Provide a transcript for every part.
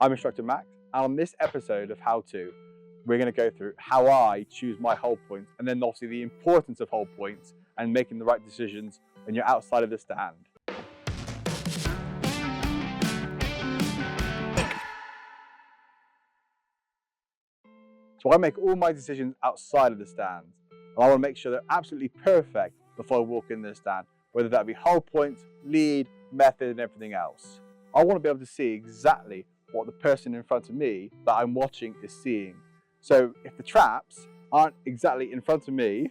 I'm Instructor Max, and on this episode of How To, we're going to go through how I choose my hold points, and then obviously the importance of hold points and making the right decisions when you're outside of the stand. So I make all my decisions outside of the stand, and I want to make sure they're absolutely perfect before I walk in the stand, whether that be hold points, lead, method, and everything else. I want to be able to see exactly what the person in front of me that I'm watching is seeing. So if the traps aren't exactly in front of me,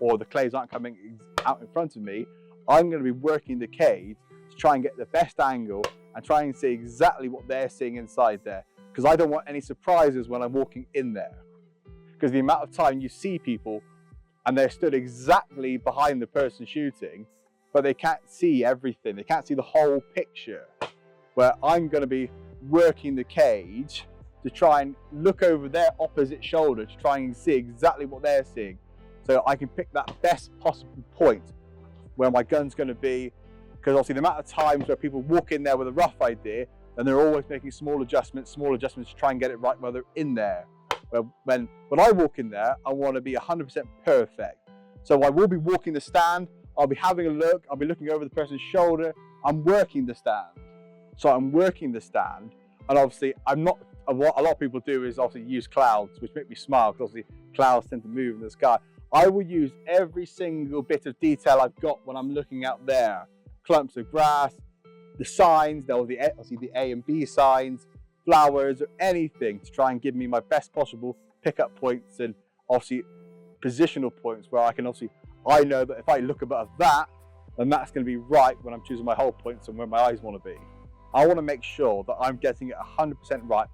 or the clays aren't coming out in front of me, I'm going to be working the cage to try and get the best angle and try and see exactly what they're seeing inside there, because I don't want any surprises when I'm walking in there. Because the amount of time you see people and they're stood exactly behind the person shooting, but they can't see everything, they can't see the whole picture. Where I'm going to be working the cage to try and look over their opposite shoulder to try and see exactly what they're seeing, so I can pick that best possible point where my gun's going to be. Because obviously the amount of times where people walk in there with a rough idea and they're always making small adjustments to try and get it right while they're in there. When I walk in there, I want to be 100% perfect. So I will be walking the stand, I'll be having a look, I'll be looking over the person's shoulder, I'm working the stand. So I'm working the stand, and obviously what a lot of people do is obviously use clouds, which make me smile, because obviously clouds tend to move in the sky. I will use every single bit of detail I've got when I'm looking out there. Clumps of grass, the signs, obviously the A and B signs, flowers, or anything to try and give me my best possible pickup points and obviously positional points where I know that if I look above that, then that's going to be right when I'm choosing my hold points and where my eyes want to be. I want to make sure that I'm getting it 100% right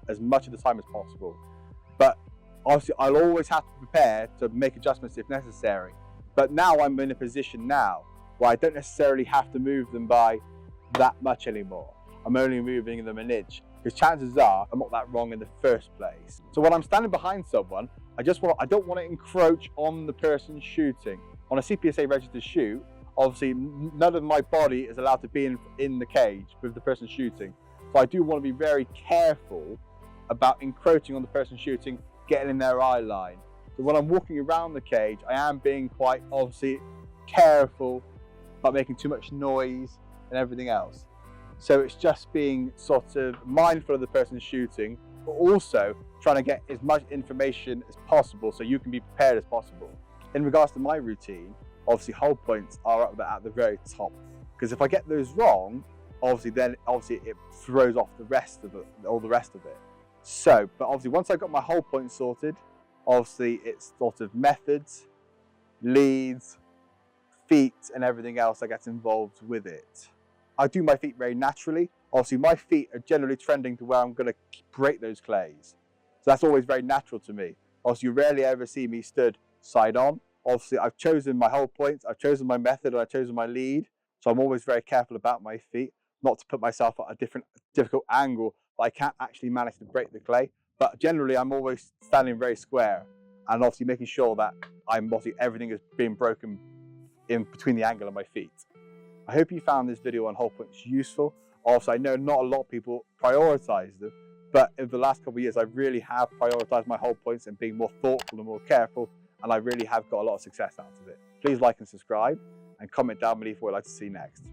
as much of the time as possible. But obviously I'll always have to prepare to make adjustments if necessary. But now I'm in a position now where I don't necessarily have to move them by that much anymore. I'm only moving them an inch, because chances are I'm not that wrong in the first place. So when I'm standing behind someone, I don't want to encroach on the person shooting. On a CPSA registered shoot, obviously none of my body is allowed to be in the cage with the person shooting. So I do want to be very careful about encroaching on the person shooting, getting in their eye line. So when I'm walking around the cage, I am being quite obviously careful about making too much noise and everything else. So it's just being sort of mindful of the person shooting, but also trying to get as much information as possible so you can be prepared as possible. In regards to my routine, obviously hold points are at the very top, because if I get those wrong, obviously it throws off all the rest of it. So, but obviously once I've got my hold points sorted, obviously it's sort of methods, leads, feet, and everything else that gets involved with it. I do my feet very naturally. Obviously my feet are generally trending to where I'm going to break those clays. So that's always very natural to me. Obviously you rarely ever see me stood side on. Obviously I've chosen my hold points, I've chosen my method, and I've chosen my lead. So I'm always very careful about my feet, not to put myself at a difficult angle that I can't actually manage to break the clay. But generally I'm always standing very square, and obviously making sure that everything is being broken in between the angle of my feet. I hope you found this video on hold points useful. Also, I know not a lot of people prioritize them, but in the last couple of years, I really have prioritized my hold points and being more thoughtful and more careful, and I really have got a lot of success out of it. Please like and subscribe, and comment down beneath what you'd like to see next.